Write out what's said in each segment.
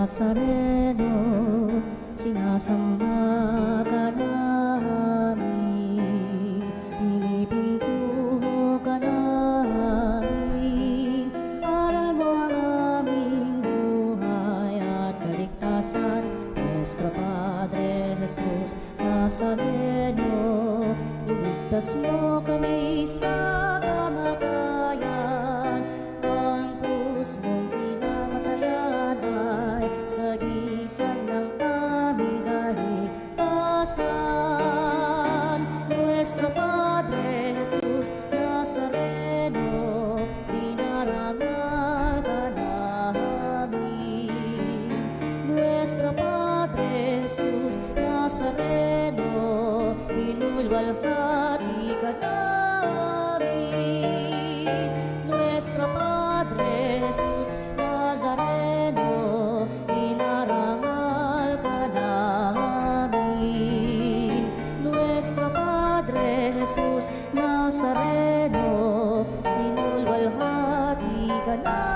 Nazareno, sinasamba ka namin, pinipintuho ka namin, aral mo ang aming buhay at kaligtasan. Nuestro Padre Jesus Nazareno, iligtas mo kami sa kamatayan, ang krus mong pinamatayan ay sagisag ng aming kaligtasan. Nuestro Padre Jesus Nazareno, dinarangal ka namin. Nuestro Padre Jesus Nazareno, inulwalhati ka namin. Nuestro Padre Jesus Nazareno, inarangal ka namin. Nuestro Padre Jesus Nazareno, inulwalhati ka namin.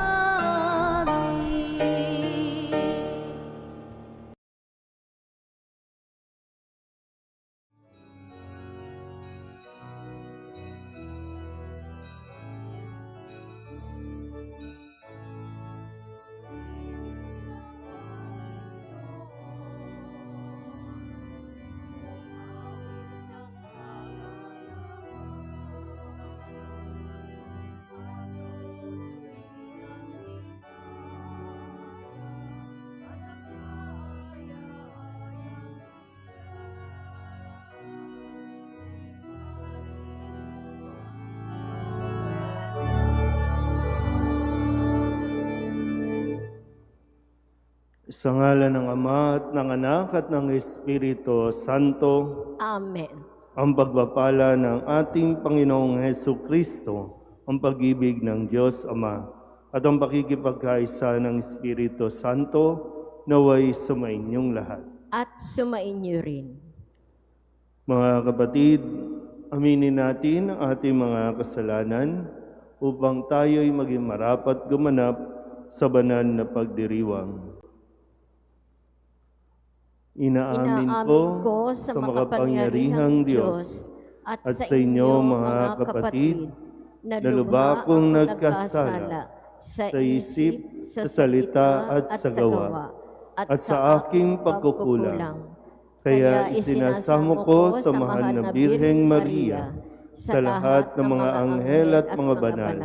Sa ngalan ng Ama at ng Anak at ng Espiritu Santo, Amen. ang pagpapala ng ating Panginoong Hesukristo, ang pag-ibig ng Diyos Ama, at ang pakikipagkaisa ng Espiritu Santo, naway sumainyong lahat. At sumainyo rin. Mga kapatid, aminin natin ang ating mga kasalanan upang tayo'y maging marapat gumanap sa banal na pagdiriwang. Inaamin ko sa makapangyarihang Diyos at sa inyo mga kapatid na lubha akong nagkasala sa isip, sa salita at sa gawa at sa aking pagkukulang. Kaya isinasamo ko sa mahal na Birheng Maria, sa lahat ng mga anghel at mga banal,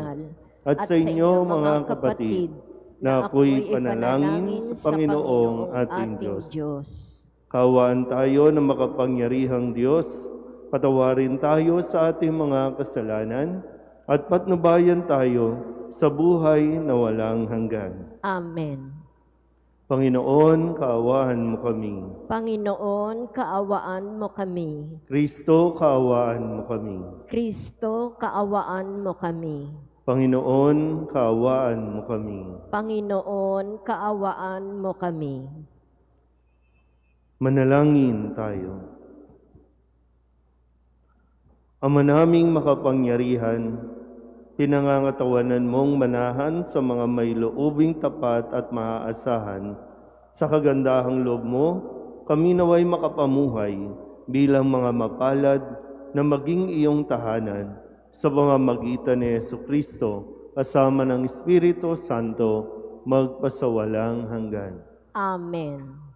at sa inyo mga kapatid, na ako'y panalangin sa Panginoong ating Diyos. Kaawaan tayo ng makapangyarihang Diyos, patawarin tayo sa ating mga kasalanan, at patnubayan tayo sa buhay na walang hanggan. Amen. Panginoon, kaawaan mo kami. Panginoon, kaawaan mo kami. Kristo, kaawaan mo kami. Kristo, kaawaan mo kami. Panginoon, kaawaan mo kami. Panginoon, kaawaan mo kami. Manalangin tayo. Ama naming makapangyarihan, pinangangatawanan mong manahan sa mga may loobing tapat at maaasahan. Sa kagandahang loob mo, kami naway makapamuhay bilang mga mapalad na maging iyong tahanan sa pamamagitan ni Jesucristo kasama ng Espiritu Santo magpasawalang hanggan. Amen.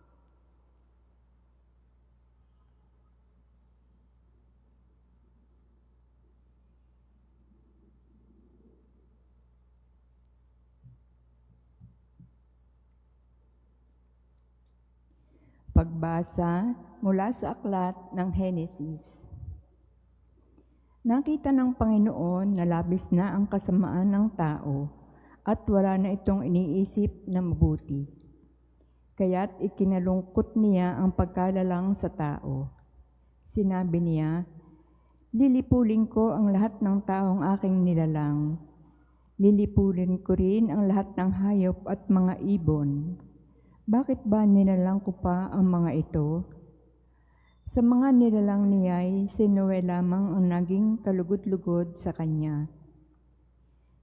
Pagbasa mula sa aklat ng Henesis. Nakita ng Panginoon na labis na ang kasamaan ng tao at wala na itong iniisip na mabuti. Kaya't ikinalungkot niya ang pagkalalang sa tao. Sinabi niya, "Lilipulin ko ang lahat ng taong aking nilalang. Lilipulin ko rin ang lahat ng hayop at mga ibon. Bakit ba nilalang ko pa ang mga ito?" Sa mga nilalang niya'y si Noe lamang ang naging kalugod-lugod sa kanya.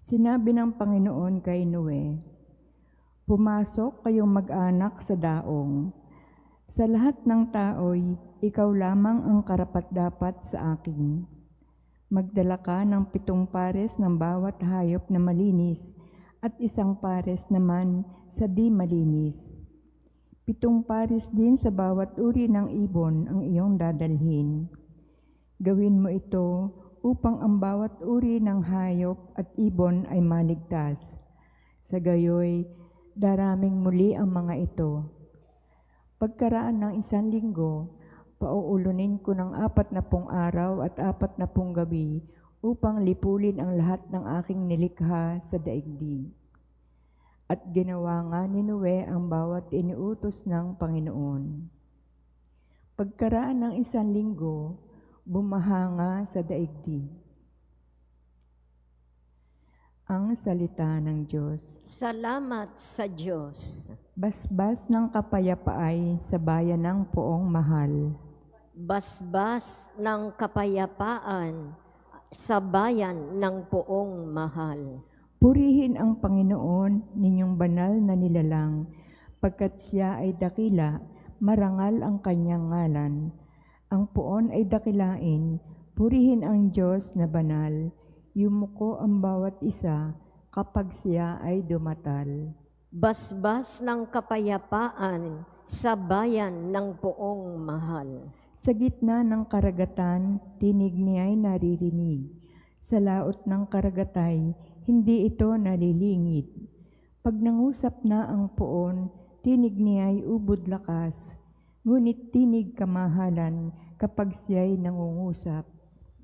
Sinabi ng Panginoon kay Noe, Pumasok kayong mag-anak sa daong. Sa lahat ng tao'y ikaw lamang ang karapat-dapat sa akin. Magdala ka ng 7 pares ng bawat hayop na malinis at 1 pares naman sa di malinis. 7 pares din sa bawat uri ng ibon ang iyong dadalhin. Gawin mo ito upang ang bawat uri ng hayop at ibon ay maligtas. Sa gayoy, daraming muli ang mga ito. Pagkaraan ng 1 linggo, pauulunin ko ng 40 araw at 40 gabi upang lipulin ang lahat ng aking nilikha sa daigdig. At ginawa nga ni Noe ang bawat iniutos ng Panginoon. Pagkaraan ng 1 linggo, bumaha nga sa daigdig. Ang salita ng Diyos. Salamat sa Diyos. Basbas ng kapayapaay sa bayan ng poong mahal. Basbas ng kapayapaan sa bayan ng poong mahal. Purihin ang Panginoon, ninyong banal na nilalang, pagkat siya ay dakila, marangal ang kanyang ngalan. Ang poon ay dakilain, purihin ang Diyos na banal, yumuko ang bawat isa kapag siya ay dumatal. Basbas ng kapayapaan sa bayan ng poong mahal. Sa gitna ng karagatan, tinig niya'y naririnig. Sa laot ng karagatay, hindi ito nalilingid. Pag nangusap na ang poon, tinig niya'y ubod lakas. Ngunit tinig kamahalan kapag siya'y nangungusap.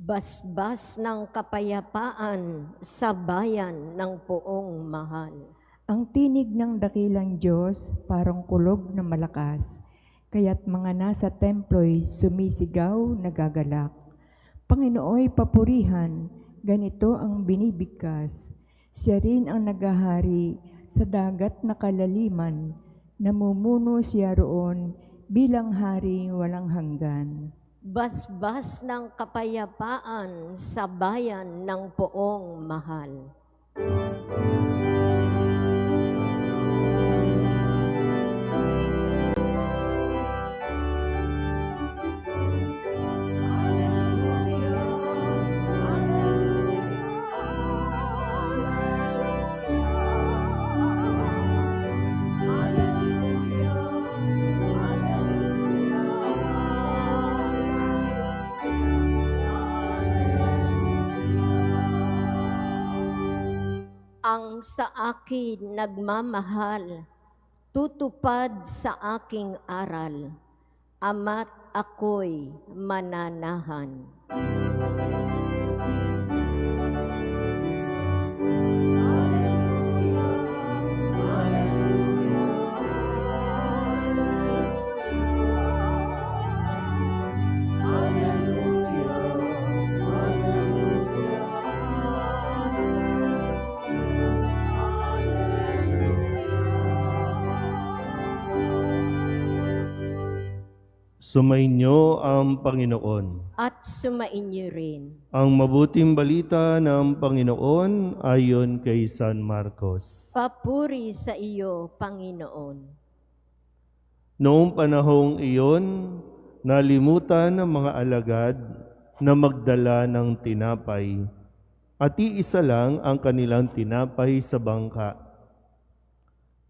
Basbas ng kapayapaan sa bayan ng poong mahal. Ang tinig ng dakilang Diyos parang kulog na malakas, kaya't mga nasa templo'y sumisigaw, nagagalak. Panginooy papurihan, ganito ang binibigkas. Siya rin ang naghahari sa dagat na kalaliman, namumuno siya roon bilang hari walang hanggan. Basbas ng kapayapaan sa bayan ng poong mahal. Ang sa akin nagmamahal, tutupad sa aking aral, ama't ako'y mananahan. Sumainyo ang Panginoon. At sumainyo rin. Ang mabuting balita ng Panginoon ayon kay San Marcos. Papuri sa iyo, Panginoon. Noong panahong iyon, nalimutan ng mga alagad na magdala ng tinapay, at iisa lang ang kanilang tinapay sa bangka.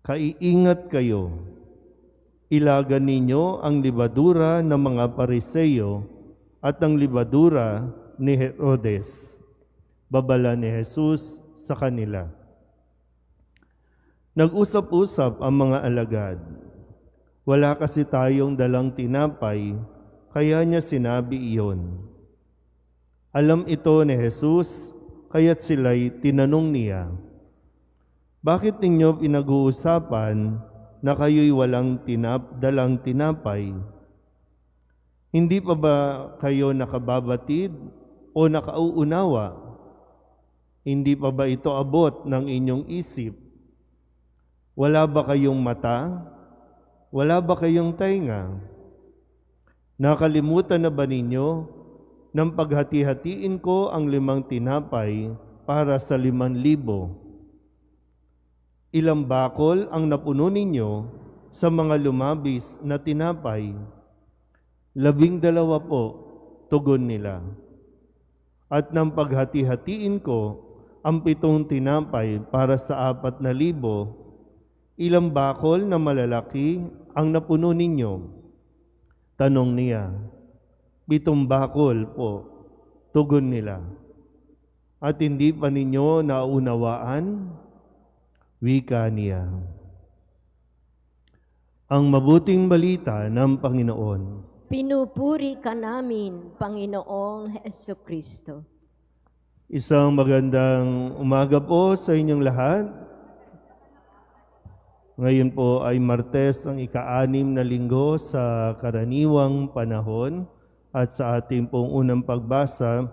Kaiingat kayo. Ilagan ninyo ang libadura ng mga Pariseyo at ang libadura ni Herodes. Babala ni Jesus sa kanila. Nag-usap-usap ang mga alagad. Wala kasi tayong dalang tinapay, kaya niya sinabi iyon. Alam ito ni Jesus, kaya't sila'y tinanong niya, bakit ninyo pinag-uusapan na kayo'y walang dalang tinapay? Hindi pa ba kayo nakababatid o nakauunawa? Hindi pa ba ito abot ng inyong isip? Wala ba kayong mata? Wala ba kayong tainga? Nakalimutan na ba ninyo nang paghati-hatiin ko ang 5 tinapay para sa 5,000? Ilang bakol ang napuno ninyo sa mga lumabis na tinapay? 12 po, tugon nila. At nang paghati-hatiin ko ang 7 tinapay para sa 4,000, ilang bakol na malalaki ang napuno ninyo? Tanong niya. 7 bakol po, tugon nila. At hindi pa ninyo naunawaan? Wika niya. Ang mabuting balita ng Panginoon. Pinupuri ka namin, Panginoong Hesukristo. Isang magandang umaga po sa inyong lahat. Ngayon po ay Martes, ang ika-6 na linggo sa karaniwang panahon, at sa ating pong unang pagbasa,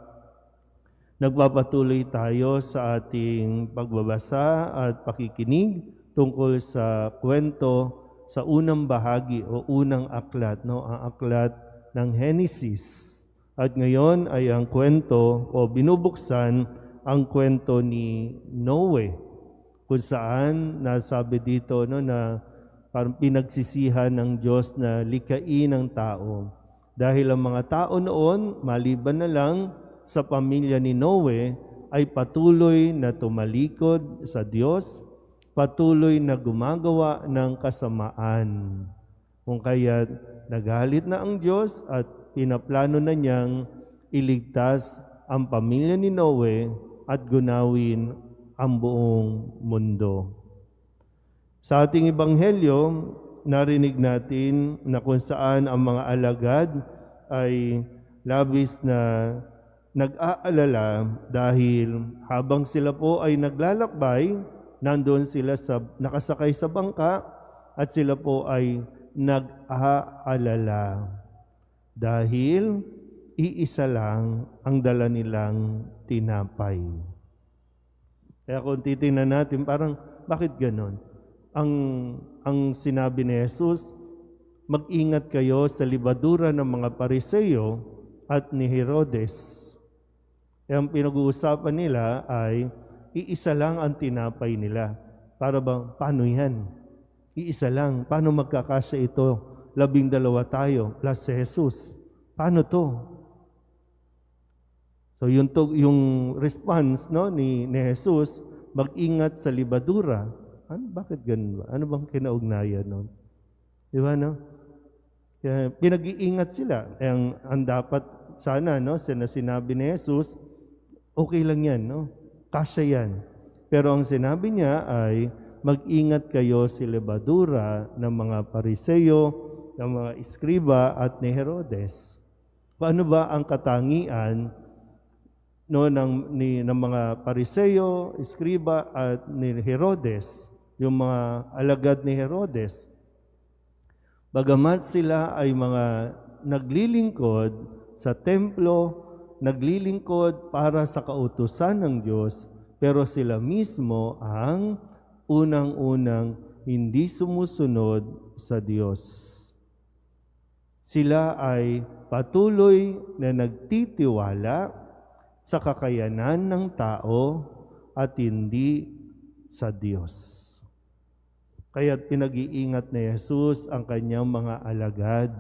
nagpapatuloy tayo sa ating pagbabasa at pakikinig tungkol sa kwento sa unang bahagi o unang aklat, ang aklat ng Henesis. At ngayon ay ang kwento o binubuksan ang kwento ni Noe, kung saan nasabi dito na parang pinagsisihan ng Diyos na likain ang tao. Dahil ang mga tao noon, maliban na lang sa pamilya ni Noe, ay patuloy na tumalikod sa Diyos, patuloy na gumagawa ng kasamaan. Kung kaya't nagalit na ang Diyos at pinaplano na niyang iligtas ang pamilya ni Noe at gunawin ang buong mundo. Sa ating ebanghelyo, narinig natin na kung saan ang mga alagad ay labis na nag-aalala dahil habang sila po ay naglalakbay, nandoon sila nakasakay sa bangka at sila po ay nag-aalala dahil iisa lang ang dala nilang tinapay. Kaya kung titingnan natin, parang bakit ganon? Ang sinabi ni Jesus, mag-ingat kayo sa libadura ng mga Pariseo at ni Herodes. Ang pinag-uusapan nila ay iisa lang ang tinapay nila. Para bang, paano yan? Iisa lang. Paano magkakasya ito? 12 tayo plus si Jesus. Paano to? So yung response ni Jesus, mag-ingat sa libadura. Bakit ganun ba? Ano bang kinaugnayan nun? Di ba, no? Kaya, pinag-iingat sila. Ang dapat sana, sinabi ni Jesus, okay lang yan, kasya yan. Pero ang sinabi niya ay, mag-ingat kayo sa libadura ng mga Pariseo, ng mga Iskriba at ni Herodes. Paano ba ang katangian ng mga Pariseo, Iskriba at ni Herodes, yung mga alagad ni Herodes? Bagamat sila ay mga naglilingkod sa templo, naglilingkod para sa kautusan ng Diyos, pero sila mismo ang unang-unang hindi sumusunod sa Diyos. Sila ay patuloy na nagtitiwala sa kakayanan ng tao at hindi sa Diyos. Kaya pinag-iingat ni Jesus ang kanyang mga alagad.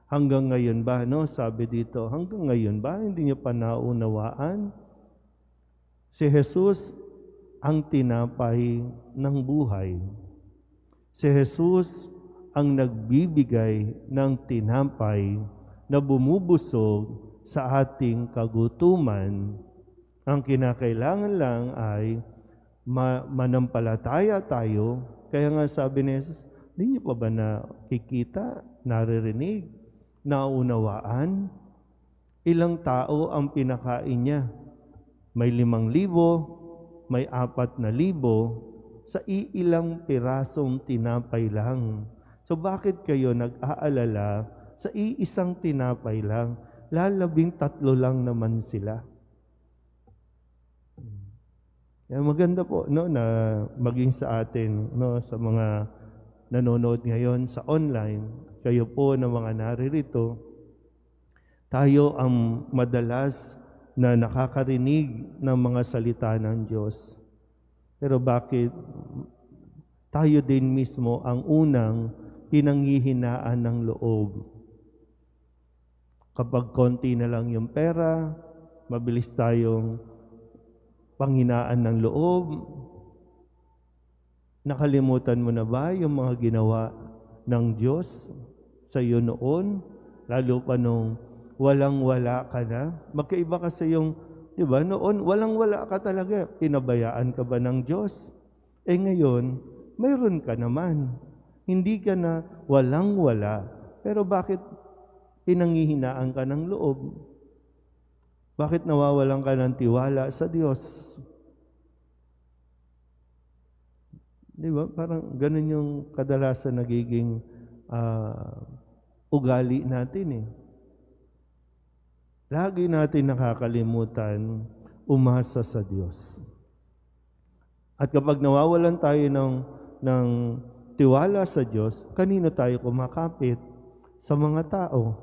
Hanggang ngayon ba, sabi dito, hanggang ngayon ba hindi niyo pa naunawaan? Si Jesus ang tinapay ng buhay. Si Jesus ang nagbibigay ng tinapay na bumubusog sa ating kagutuman. Ang kinakailangan lang ay manampalataya tayo. Kaya nga sabi ni Jesus, hindi niyo pa ba nakikita, naririnig, naunawaan? Ilang tao ang pinakain niya? May 5,000, may 4,000, sa iilang pirasong tinapay lang. So bakit kayo nag-aalala sa iisang tinapay lang? 13 lang naman sila. Kaya maganda po na maging sa atin, sa mga nanonood ngayon sa online, kayo po na mga naririto, tayo ang madalas na nakakarinig ng mga salita ng Diyos. Pero bakit tayo din mismo ang unang pinanghihinaan ng loob. Kapag konti na lang yung pera, mabilis tayong panghinaan ng loob. Nakalimutan mo na ba yung mga ginawa ng Diyos sa iyo noon? Lalo pa nung walang-wala ka na. Magkaiba kasi yung, di ba, noon walang-wala ka talaga. Pinabayaan ka ba ng Diyos? Ngayon, mayroon ka naman. Hindi ka na walang-wala. Pero bakit pinanghihinaan ka ng loob? Bakit nawawalan ka ng tiwala sa Diyos? Di ba? Parang ganun yung kadalasan nagiging ugali natin Lagi natin nakakalimutan umasa sa Diyos. At kapag nawawalan tayo ng tiwala sa Diyos, kanino tayo kumakapit? Sa mga tao.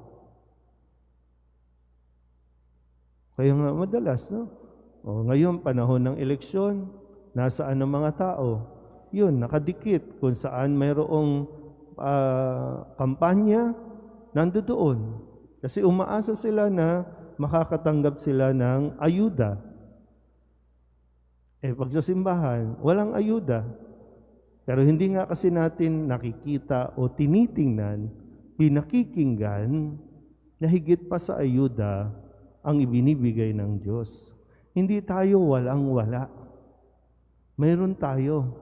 Kaya nga madalas, no? Ngayon, panahon ng eleksyon, nasaan ang mga tao? Yun, nakadikit kung saan mayroong kampanya, nandoon. Kasi umaasa sila na makakatanggap sila ng ayuda. Pag sa simbahan, walang ayuda. Pero hindi nga kasi natin nakikita o tinitingnan, pinakikinggan na higit pa sa ayuda ang ibinibigay ng Diyos. Hindi tayo walang-wala. Mayroon tayo.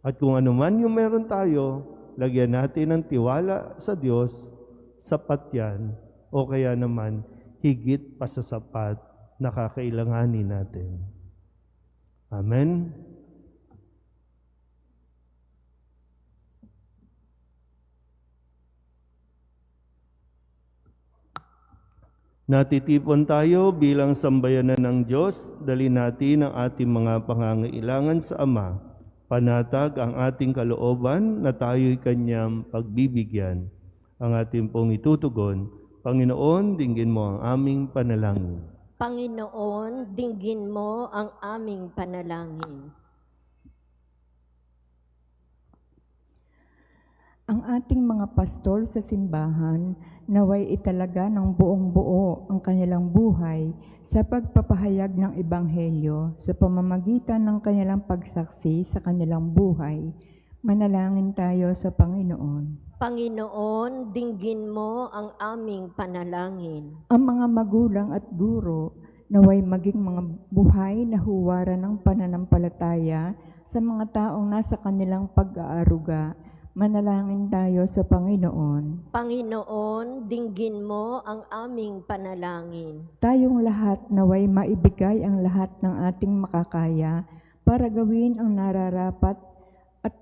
At kung ano man yung meron tayo, lagyan natin ng tiwala sa Diyos, sapat yan. O kaya naman, higit pa sa sapat na kakailanganin natin. Amen? Natitipon tayo bilang sambayanan ng Diyos, dali natin ang ating mga pangangailangan sa Ama. Panatag ang ating kalooban na tayo'y Kanyang pagbibigyan. Ang ating pong itutugon, Panginoon, dinggin mo ang aming panalangin. Panginoon, dinggin mo ang aming panalangin. Ang ating mga pastol sa simbahan naway italaga ng buong-buo ang kanilang buhay sa pagpapahayag ng Ebanghelyo sa pamamagitan ng kanilang pagsaksi sa kanilang buhay. Manalangin tayo sa Panginoon. Panginoon, dinggin mo ang aming panalangin. Ang mga magulang at guro naway maging mga buhay na huwaran ng pananampalataya sa mga taong nasa kanilang pag-aaruga. Manalangin tayo sa Panginoon. Panginoon, dinggin mo ang aming panalangin. Tayong lahat naway maibigay ang lahat ng ating makakaya para gawin ang nararapat at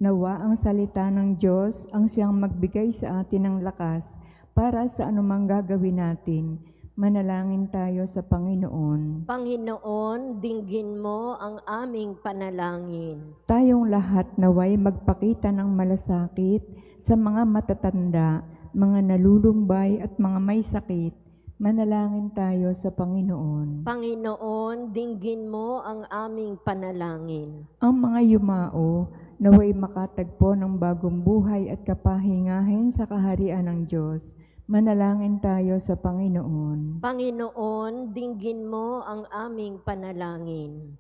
nawa ang salita ng Diyos ang siyang magbigay sa atin ng lakas para sa anumang gagawin natin. Manalangin tayo sa Panginoon. Panginoon, dinggin mo ang aming panalangin. Tayong lahat naway magpakita ng malasakit sa mga matatanda, mga nalulumbay at mga may sakit. Manalangin tayo sa Panginoon. Panginoon, dinggin mo ang aming panalangin. Ang mga yumao naway makatagpo ng bagong buhay at kapahingahin sa kaharian ng Diyos. Manalangin tayo sa Panginoon. Panginoon, dinggin mo ang aming panalangin.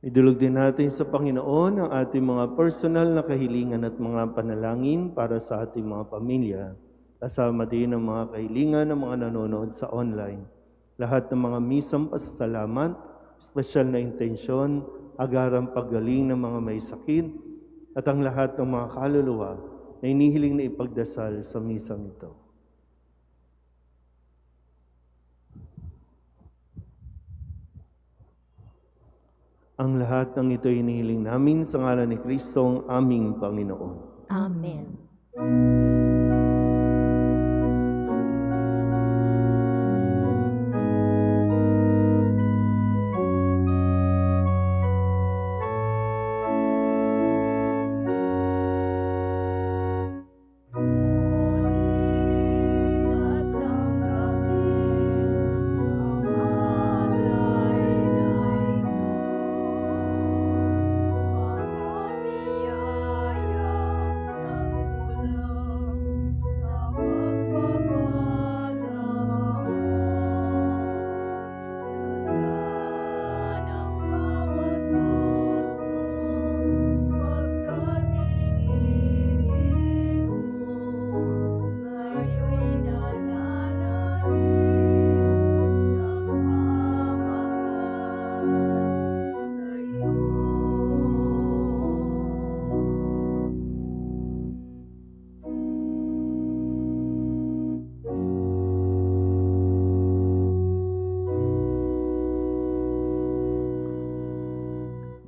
Idulog din natin sa Panginoon ang ating mga personal na kahilingan at mga panalangin para sa ating mga pamilya. Kasama din ang mga kahilingan ng mga nanonood sa online. Lahat ng mga misang pasasalamat, espesyal na intensyon, agarang paggaling ng mga may sakit, at ang lahat ng mga kaluluwa na inihiling na ipagdasal sa misang ito. Ang lahat ng ito inihiling namin sa ngalan ni Kristong aming Panginoon. Amen.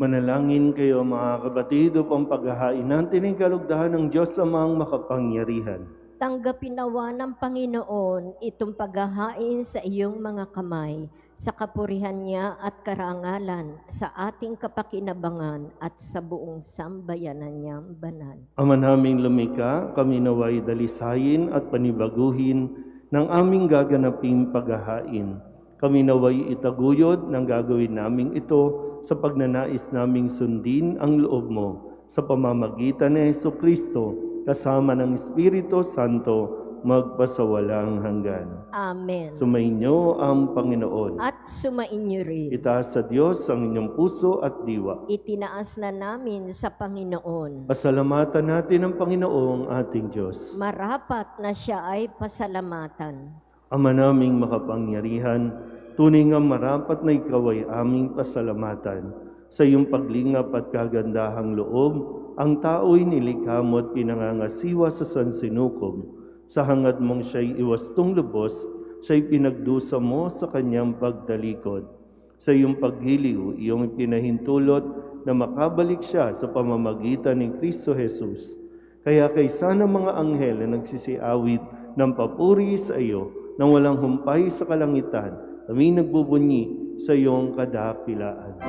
Manalangin kayo mga kapatid upang paghahain natin ang kalugdahan ng Diyos Amang makapangyarihan. Tanggapin nawa ng Panginoon itong paghahain sa iyong mga kamay, sa kapurihan niya at karangalan, sa ating kapakinabangan at sa buong sambayanan niyang banal. Ama naming lumikha, kami naway dalisayin at panibaguhin ng aming gaganaping paghahain. Kami naway itaguyod ng gagawin naming ito sa pagnanais naming sundin ang loob mo sa pamamagitan ni Jesucristo kasama ng Espiritu Santo magpasawalang hanggan. Amen. Sumainyo ang Panginoon. At sumainyo rin. Itaas sa Diyos ang inyong puso at diwa. Itinaas na namin sa Panginoon. Pasalamatan natin ang Panginoong ating Diyos. Marapat na siya ay pasalamatan. Ama naming makapangyarihan, tunay nga marapat na ikaw ay aming pasalamatan. Sa iyong paglingap at kagandahang loob, ang tao'y nilikha mo at pinangangasiwa sa sansinukob. Sa hangad mong siya'y iwastong lubos, siya'y pinagdusa mo sa kanyang pagtalikod. Sa iyong paghiliw, iyong pinahintulot na makabalik siya sa pamamagitan ni Kristo Jesus. Kaya kaysa ng mga anghel na nagsisiawit ng papuri sa iyo, nang walang humpay sa kalangitan, kami nagbubunyi sa iyong kadakilaan.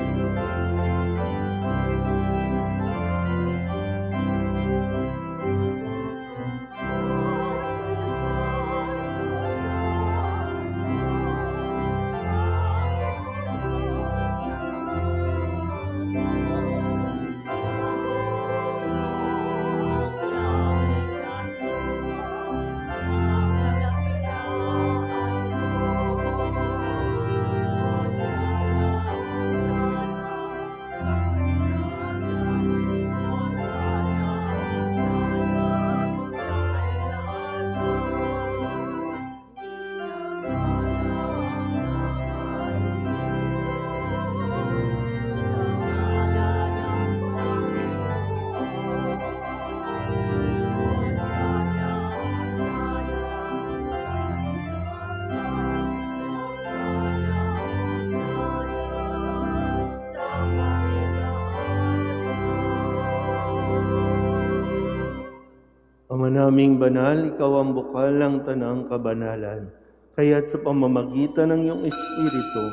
Ama naming banal, ikaw ang bukal ng tanang kabanalan. Kaya't sa pamamagitan ng iyong Espiritu,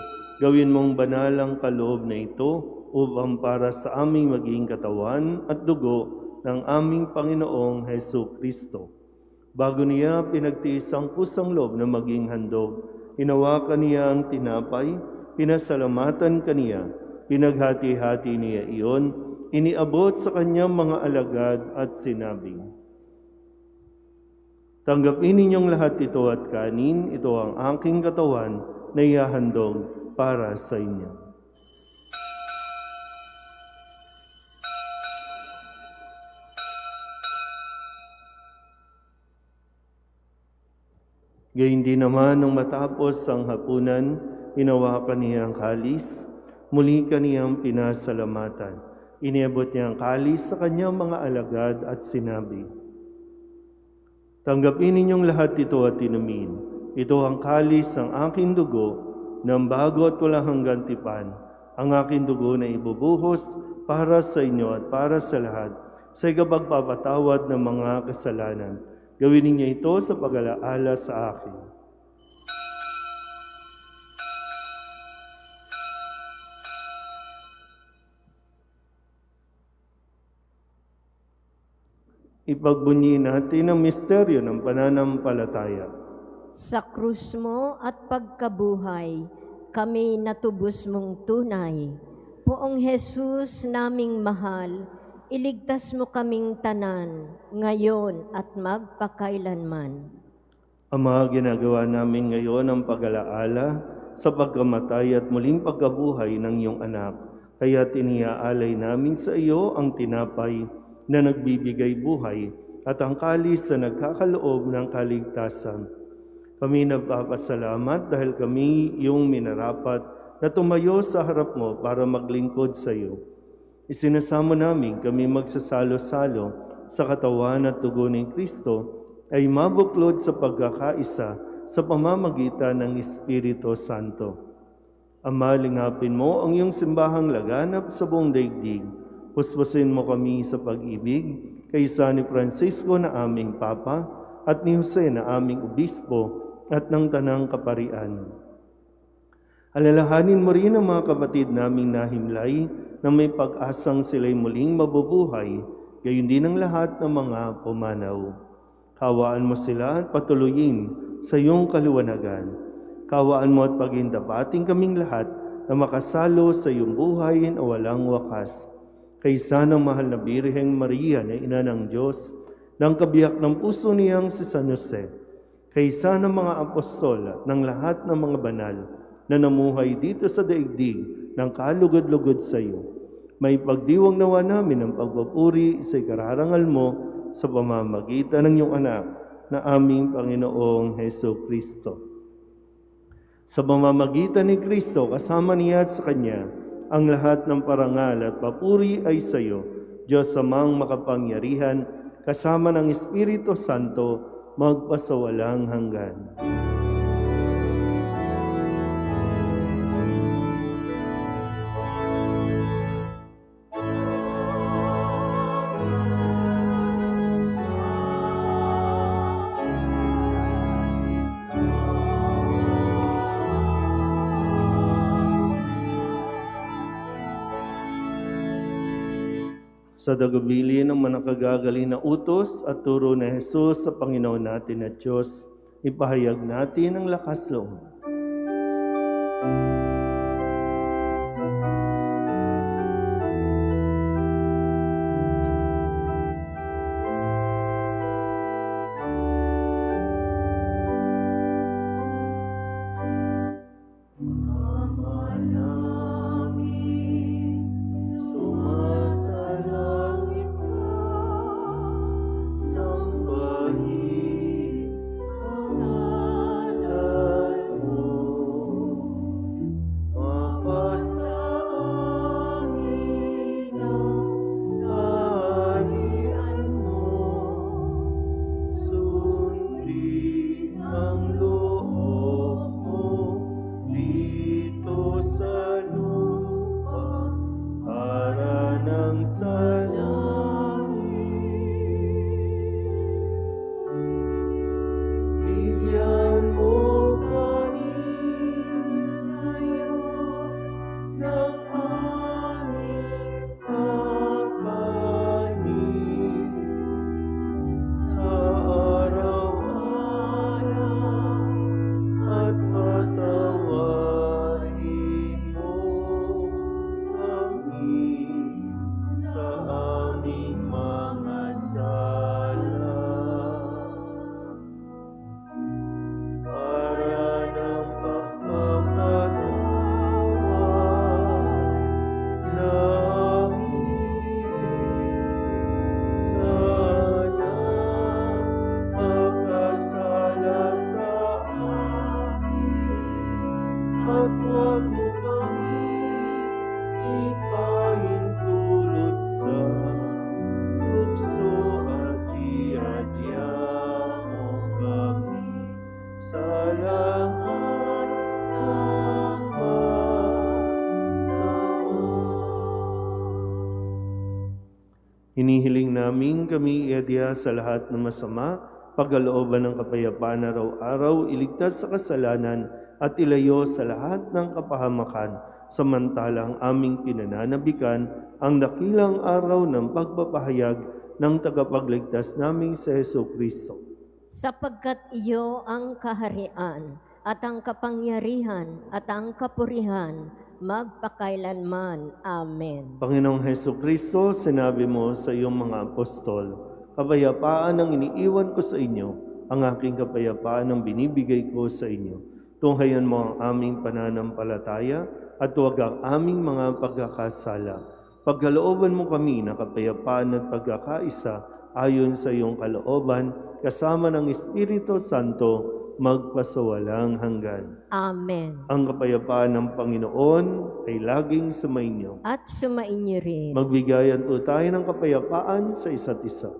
gawin mong banal ang kaloob na ito upang para sa aming maging katawan at dugo ng aming Panginoong Hesu Kristo. Bago niya pinagtiis ang kusang loob na maging handog, hinawakan niya ang tinapay, pinasalamatan kaniya, pinaghati-hati niya iyon, iniabot sa kanyang mga alagad at sinabi, "Tanggapin ninyong lahat ito at kanin, ito ang aking katawan na ihahandog para sa inyo." Gayun din naman nung matapos ang hapunan, hinawakan niya ang kalis, muli kaniyang pinasalamatan. Iniabot niya ang kalis sa kanyang mga alagad at sinabi, "Tanggapin ninyong lahat ito at inumin. Ito ang kalis ng aking dugo ng bago at walang hanggang tipan. Ang aking dugo na ibubuhos para sa inyo at para sa lahat sa ikapagpapatawad ng mga kasalanan. Gawin ninyo ito sa pag-alaala sa akin." Ipagbunyi natin ang misteryo ng pananampalataya. Sa krus mo at pagkabuhay, kami natubos mong tunay. Poong Jesus naming mahal, iligtas mo kaming tanan, ngayon at magpakailanman. Ama, ginagawa namin ngayon ang pag-alaala sa pagkamatay at muling pagkabuhay ng iyong anak. Kaya iniaalay namin sa iyo ang tinapay na nagbibigay buhay at ang kalis na nagkakaloob ng kaligtasan. Kami nagpapasalamat dahil kami iyong minarapat na tumayo sa harap mo para maglingkod sa iyo. Isinasamo namin kami magsasalo-salo sa katawan at dugo ni Kristo ay mabuklod sa pagkakaisa sa pamamagitan ng Espiritu Santo. Ama, lingapin mo ang iyong simbahang laganap sa buong daigdig. Puspusin mo kami sa pag-ibig, kaysa ni Francisco na aming Papa, at ni Jose na aming Obispo, at ng Tanang Kaparian. Alalahanin mo rin ang mga kapatid naming nahimlay na may pag-asang sila'y muling mabubuhay, gayon din ang lahat ng mga pumanaw. Kawaan mo sila at patuloyin sa iyong kaliwanagan. Kawaan mo at pagindapating kaming lahat na makasalo sa iyong buhay na walang wakas. Kaysa ng mahal na Birheng Maria na Ina ng Diyos, ng kabiyak ng puso niyang si San Jose, kaysa ng mga apostol at ng lahat ng mga banal na namuhay dito sa daigdig ng kalugod-lugod sa iyo, may pagdiwang nawa namin ang pagpupuri sa ikararangal mo sa pamamagitan ng iyong anak na aming Panginoong Heso Kristo. Sa pamamagitan ni Kristo, kasama niya at sa Kanya, ang lahat ng parangal at papuri ay sa iyo, Diyos Amang makapangyarihan, kasama ng Espiritu Santo, magpasawalang hanggan. Sa dagubili ng manakagagaling na utos at turo na Jesus sa Panginoon natin at Diyos, ipahayag natin ang lakas loob. Hinihiling namin kami iadya sa lahat ng masama, pagkalooban ng kapayapaan araw-araw, iligtas sa kasalanan at ilayo sa lahat ng kapahamakan, samantalang aming pinananabikan ang dakilang araw ng pagpapahayag ng tagapagligtas naming si Heso Kristo. Sapagkat iyo ang kaharian at ang kapangyarihan at ang kapurihan magpakailanman. Amen. Panginoong Heso Kristo, sinabi mo sa iyong mga apostol, kapayapaan ang iniiwan ko sa inyo, ang aking kapayapaan ang binibigay ko sa inyo. Tunghayan mo ang aming pananampalataya at huwag ang aming mga pagkakasala. Pagkalooban mo kami na kapayapaan at pagkakaisa ayon sa iyong kalooban, kasama ng Espiritu Santo, magpasawalang hanggan. Amen. Ang kapayapaan ng Panginoon ay laging sumainyo. At sumainyo rin. Magbigayan po tayo ng kapayapaan sa isa't isa.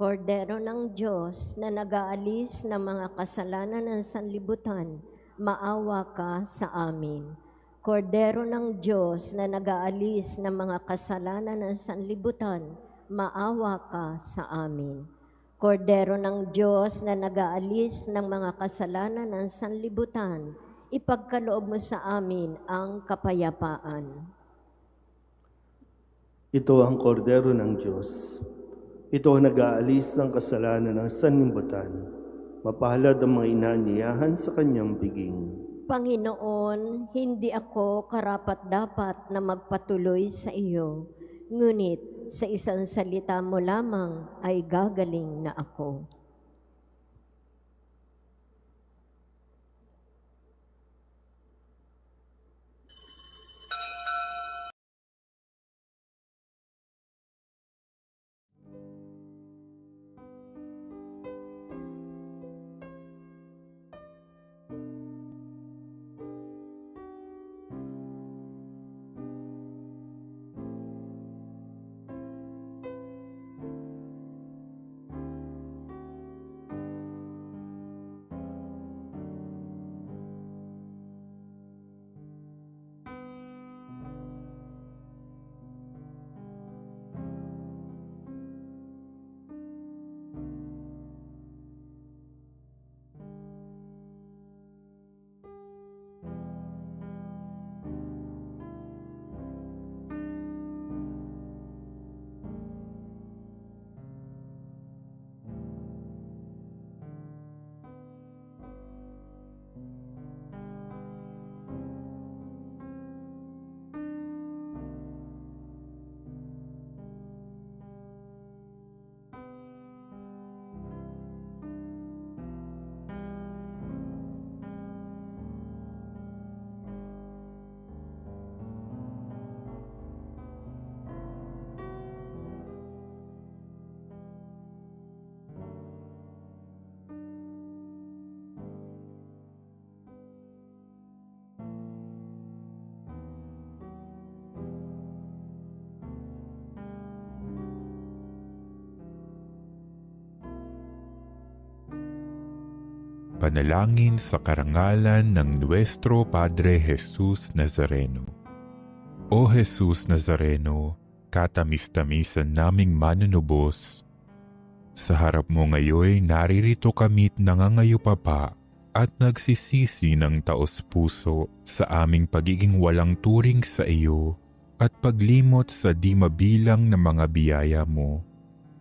Kordero ng Diyos na nag-aalis ng mga kasalanan ng sanlibutan, maawa ka sa amin. Kordero ng Diyos na nag-aalis ng mga kasalanan ng sanlibutan, maawa ka sa amin. Kordero ng Diyos na nag-aalis ng mga kasalanan ng sanlibutan, ipagkaloob mo sa amin ang kapayapaan. Ito ang kordero ng Diyos. Ito ang nag-aalis ng kasalanan ng sanlibutan. Mapalad ang mga inaanyayahan sa kanyang biging. Panginoon, hindi ako karapat-dapat na magpatuloy sa iyo, ngunit sa isang salita mo lamang ay gagaling na ako. Panalangin sa karangalan ng Nuestro Padre Jesus Nazareno. O Jesus Nazareno, katamis-tamisan naming manunubos, sa harap mo ngayon naririto kami't nangangayupapa at nagsisisi ng taos-puso sa aming pagiging walang turing sa iyo at paglimot sa di mabilang na mga biyaya mo.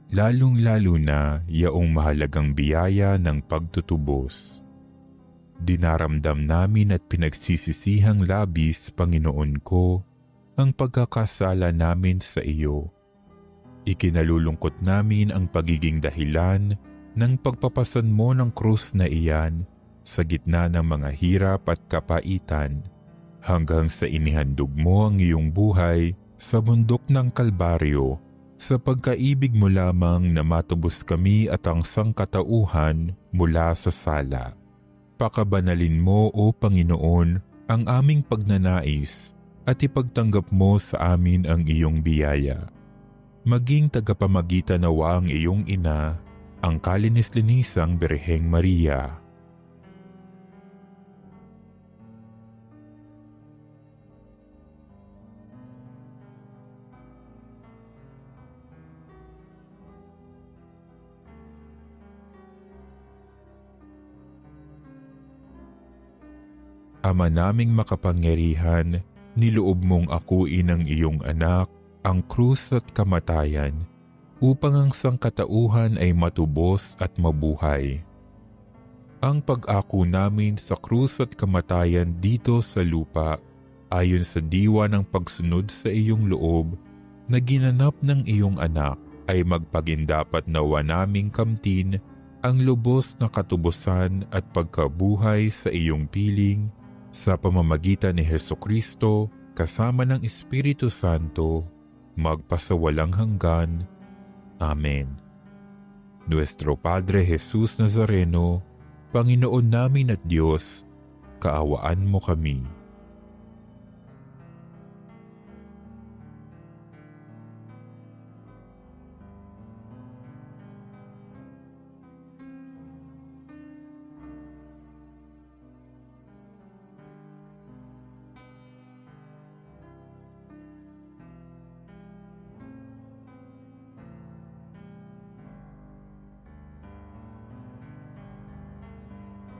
Lalong-lalo na yaong mahalagang biyaya ng pagtutubos. Dinaramdam namin at pinagsisisihang labis, Panginoon ko, ang pagkakasala namin sa iyo. Ikinalulungkot namin ang pagiging dahilan ng pagpapasan mo ng krus na iyan sa gitna ng mga hirap at kapaitan hanggang sa inihandog mo ang iyong buhay sa bundok ng Kalbaryo. Sa pagkaibig mo lamang na matubos kami at ang sangkatauhan mula sa sala. Pakabanalin mo, O Panginoon, ang aming pagnanais at ipagtanggap mo sa amin ang iyong biyaya. Maging tagapamagitan nawa ang iyong ina, ang kalinis-linisang Birheng Maria. Ama naming makapangyarihan, niloob mong akuin ang iyong anak, ang krus at kamatayan, upang ang sangkatauhan ay matubos at mabuhay. Ang pag-ako namin sa krus at kamatayan dito sa lupa, ayon sa diwa ng pagsunod sa iyong loob, na ginanap ng iyong anak, ay magpagindapat nawa naming kamtin ang lubos na katubusan at pagkabuhay sa iyong piling, sa pamamagitan ni Hesukristo kasama ng Espiritu Santo, magpasawalang hanggan. Amen. Nuestro Padre Jesus Nazareno, Panginoon namin at Diyos, kaawaan mo kami.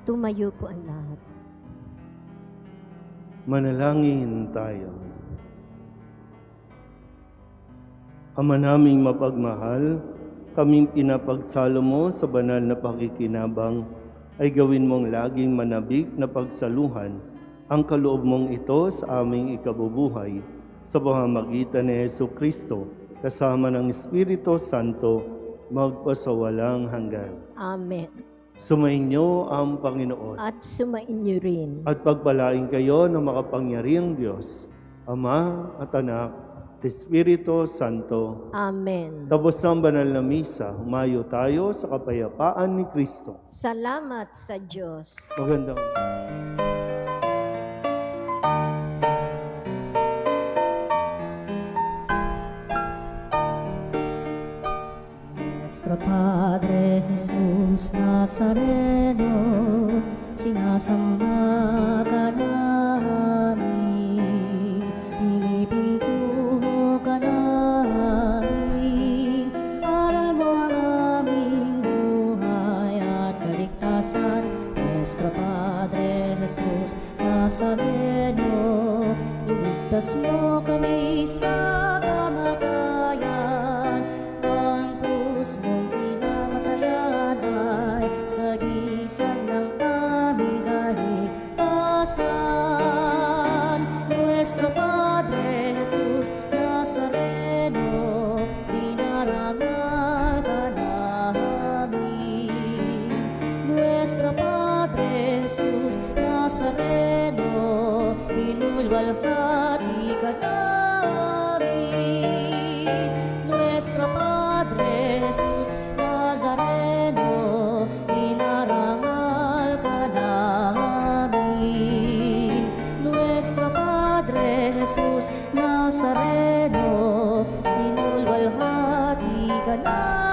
Tumayo po ang lahat. Manalangin tayo. Ama naming mapagmahal, kaming pinapagsalo mo sa banal na pakikinabang, ay gawin mong laging manabik na pagsaluhan ang kaloob mong ito sa aming ikabubuhay sa pamamagitan ni Jesucristo, kasama ng Espiritu Santo, magpasawalang hanggan. Amen. Sumainyo ang Panginoon. At sumainyo rin. At pagpalain kayo ng makapangyarihang Diyos, Ama at Anak, at Espiritu Santo. Amen. Tapos ang banal na misa, humayo tayo sa kapayapaan ni Kristo. Salamat sa Diyos. Magandang Nuestro Padre Jesus Nazareno, sinasamba ka namin, pinipintuho ka namin, aral mo ang aming buhay at kaligtasan. Nuestro Padre Jesus Nazareno, iligtas mo kami sa kamatayan, ang krus mong pinamatayan ay sagisag ng aming kaligtasan. Nuestro Padre Jesus Nazareno, dinarangal ka namin. Nuestro Padre Jesus Nazareno, inulwalhati ka namin. Nuestro Padre Jesus Nazareno, inarangal ka namin. Nuestro Padre Jesus Nazareno, inulwalhati ka namin.